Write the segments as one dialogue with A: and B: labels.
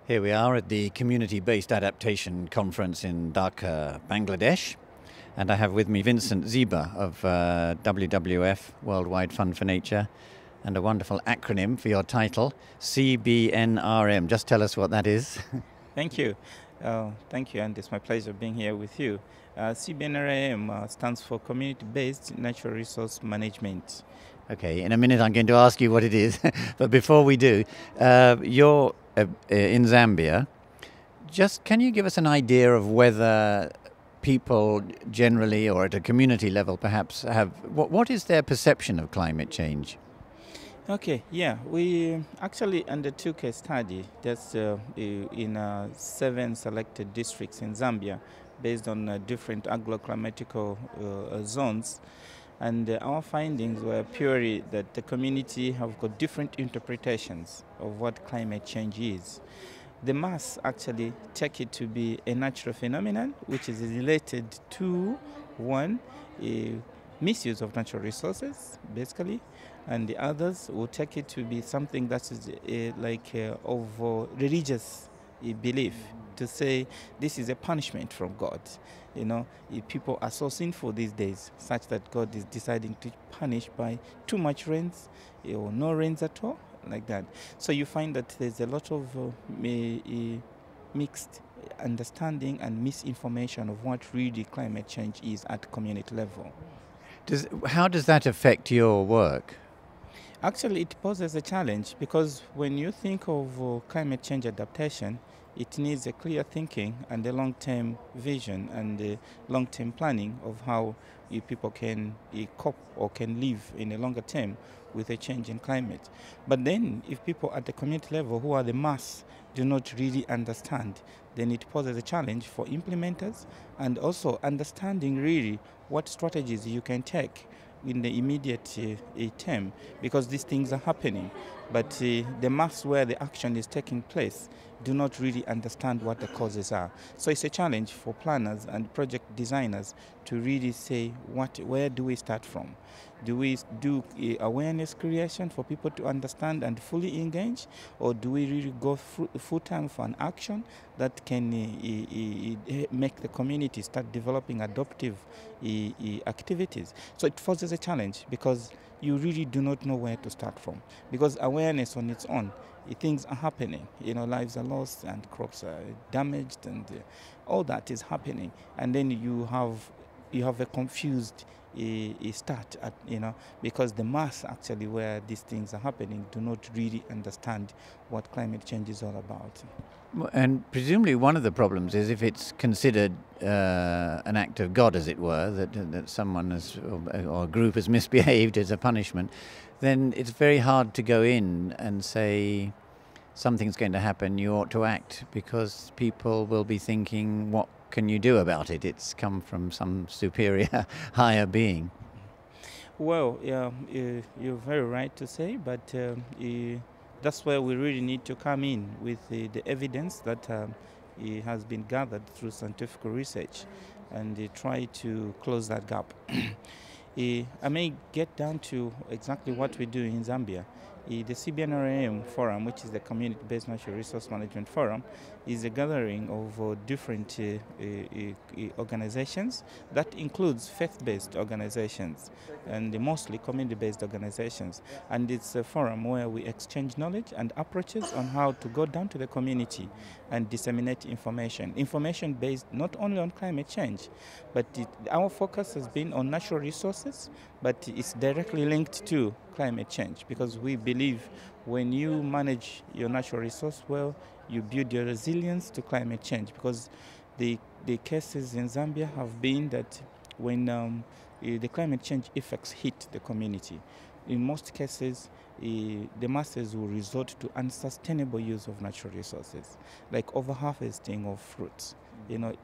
A: Here we are at the Community Based Adaptation Conference in Dhaka, Bangladesh. And I have with me Vincent Ziba of WWF, Worldwide Fund for Nature, and a wonderful acronym for your title, CBNRM. Just tell us what that is.
B: Thank you. Thank you, and it's my pleasure being here with you. CBNRM stands for Community Based Natural Resource Management.
A: Okay, in a minute I'm going to ask you what it is. But before we do, you're in Zambia. Just can you give us an idea of whether people generally, or at a community level perhaps, what is their perception of climate change?
B: Okay, yeah, we actually undertook a study that's in 7 selected districts in Zambia based on different agroclimatical zones. And our findings were purely that the community have got different interpretations of what climate change is. The mass actually take it to be a natural phenomenon which is related to, one, misuse of natural resources, basically, and the others will take it to be something that is of religious belief, to say this is a punishment from God. You know, if people are so sinful these days, such that God is deciding to punish by too much rains or no rains at all, like that. So you find that there's a lot of mixed understanding and misinformation of what really climate change is at community level.
A: How does that affect your work?
B: Actually, it poses a challenge because when you think of climate change adaptation, it needs a clear thinking and a long-term vision and a long-term planning of how people can cope or can live in a longer term with a change in climate. But then if people at the community level, who are the mass, do not really understand, then it poses a challenge for implementers and also understanding really what strategies you can take in the immediate term, because these things are happening. But the mass where the action is taking place do not really understand what the causes are. So it's a challenge for planners and project designers to really say, where do we start from? Do we do awareness creation for people to understand and fully engage? Or do we really go full-time for an action that can make the community start developing adaptive activities? So it poses a challenge because you really do not know where to start from. Because awareness on its own, things are happening. You know, lives are lost and crops are damaged and all that is happening. And then you have a confused start at, because the mass actually where these things are happening do not really understand what climate change is all about.
A: And presumably one of the problems is if it's considered an act of God, as it were, that someone or a group has misbehaved as a punishment, then it's very hard to go in and say something's going to happen, you ought to act, because people will be thinking, what can you do about it? It's come from some superior, higher being.
B: Well, you're very right to say, but that's where we really need to come in with the evidence that has been gathered through scientific research and try to close that gap. I may get down to exactly what we do in Zambia. The CBNRM Forum, which is the Community Based Natural Resource Management Forum, is a gathering of different organizations that includes faith-based organizations and mostly community-based organizations. And it's a forum where we exchange knowledge and approaches on how to go down to the community and disseminate information based not only on climate change, but our focus has been on natural resources, but it's directly linked to climate change, because we believe when you manage your natural resource well, you build your resilience to climate change, because the cases in Zambia have been that when the climate change effects hit the community, in most cases the masses will resort to unsustainable use of natural resources, like over-harvesting of fruits,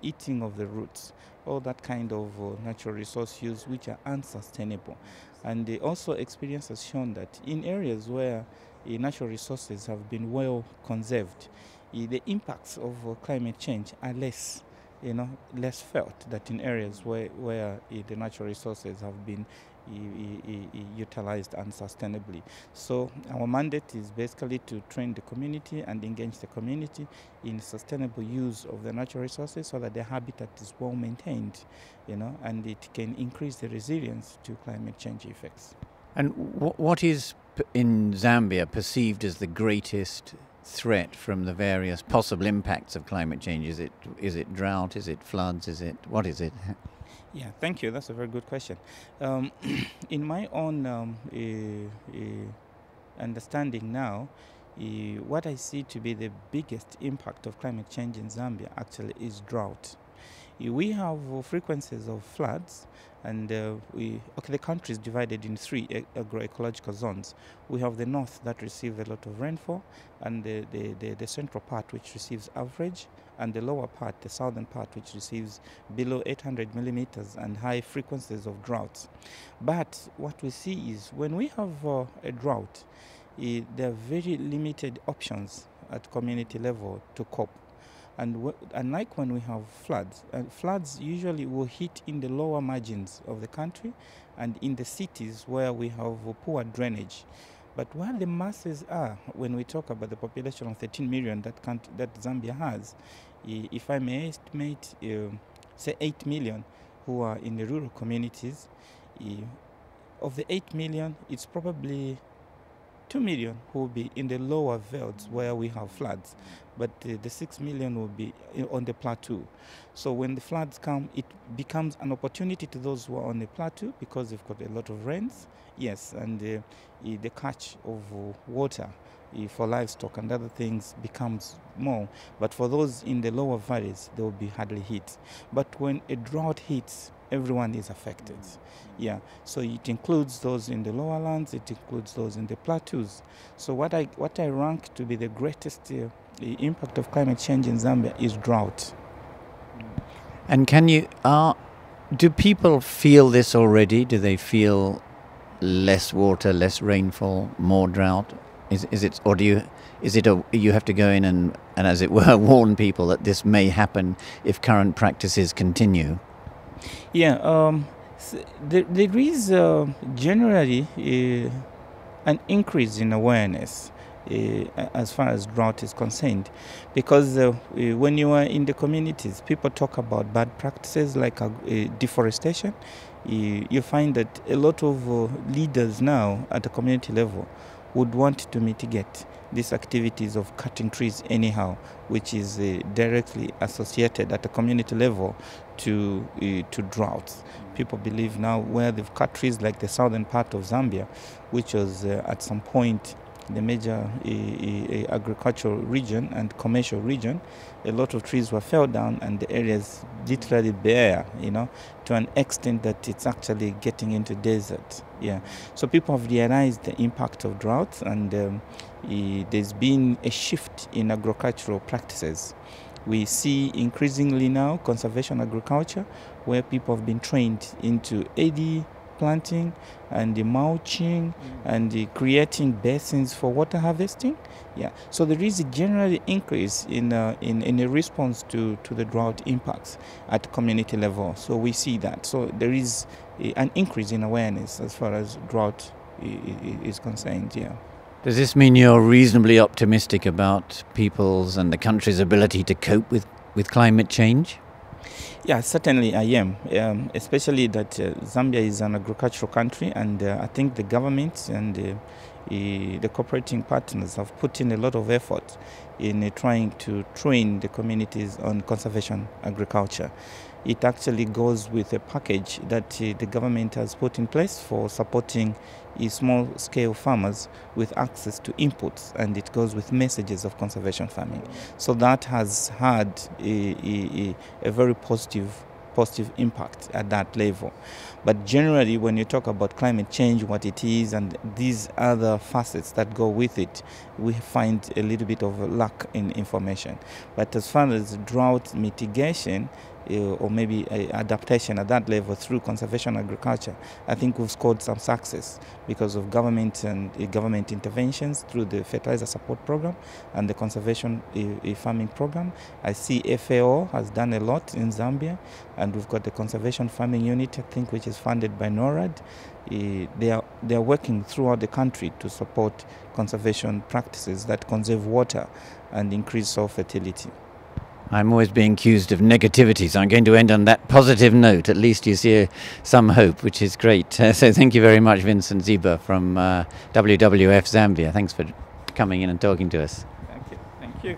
B: eating of the roots, all that kind of natural resource use which are unsustainable. And also experience has shown that in areas where natural resources have been well conserved, the impacts of climate change are less felt than in areas where the natural resources have been utilized and sustainably. So our mandate is basically to train the community and engage the community in sustainable use of the natural resources so that the habitat is well maintained, and it can increase the resilience to climate change effects.
A: And what is in Zambia perceived as the greatest threat from the various possible impacts of climate change? Is it drought? Is it floods? What is it?
B: Yeah, thank you. That's a very good question. In my own understanding now, what I see to be the biggest impact of climate change in Zambia actually is drought. We have frequencies of floods, and the country is divided in 3 agroecological zones. We have the north that receives a lot of rainfall, and the central part which receives average, and the lower part, the southern part, which receives below 800 millimeters and high frequencies of droughts. But what we see is when we have a drought, there are very limited options at community level to cope. And unlike when we have floods, floods usually will hit in the lower margins of the country and in the cities where we have poor drainage. But where the masses are, when we talk about the population of 13 million that Zambia has, if I may estimate, say 8 million who are in the rural communities, of the 8 million, it's probably 2 million who will be in the lower velds where we have floods, but the 6 million will be on the plateau. So when the floods come, it becomes an opportunity to those who are on the plateau because they've got a lot of rains, yes, and the catch of water for livestock and other things becomes more. But for those in the lower valleys, they will be hardly hit. But when a drought hits, everyone is affected. Yeah, so it includes those in the lower lands, it includes those in the plateaus. So what I rank to be the greatest impact of climate change in Zambia is drought.
A: And do people feel this already? Do they feel less water, less rainfall, more drought? You have to go in and as it were warn people that this may happen if current practices continue?
B: Yeah, there is generally an increase in awareness as far as drought is concerned, because when you are in the communities, people talk about bad practices like deforestation. You find that a lot of leaders now at the community level would want to mitigate these activities of cutting trees anyhow, which is directly associated at the community level to droughts. People believe now where they've cut trees, like the southern part of Zambia, which was at some point the major agricultural region and commercial region, a lot of trees were fell down and the area is literally bare, to an extent that it's actually getting into desert. Yeah, so people have realized the impact of droughts, and there's been a shift in agricultural practices. We see increasingly now conservation agriculture, where people have been trained into AD planting and the mulching and the creating basins for water harvesting. Yeah, so there is a general increase in a response to the drought impacts at community level. So we see that. So there is an increase in awareness as far as drought is concerned. Yeah.
A: Does this mean you're reasonably optimistic about people's and the country's ability to cope with climate change?
B: Yeah, certainly I am, especially that Zambia is an agricultural country, and I think the government and the cooperating partners have put in a lot of effort in trying to train the communities on conservation agriculture. It actually goes with a package that the government has put in place for supporting small-scale farmers with access to inputs, and it goes with messages of conservation farming. So that has had a very positive impact at that level. But generally, when you talk about climate change, what it is, and these other facets that go with it, we find a little bit of a lack in information. But as far as drought mitigation, or maybe adaptation at that level through conservation agriculture, I think we've scored some success because of government and government interventions through the fertilizer support program and the conservation farming program. I see FAO has done a lot in Zambia, and we've got the conservation farming unit, I think, which is funded by NORAD. They are working throughout the country to support conservation practices that conserve water and increase soil fertility.
A: I'm always being accused of negativity, so I'm going to end on that positive note. At least you see some hope, which is great. So thank you very much, Vincent Ziba from WWF Zambia. Thanks for coming in and talking to us.
B: Thank you. Thank you.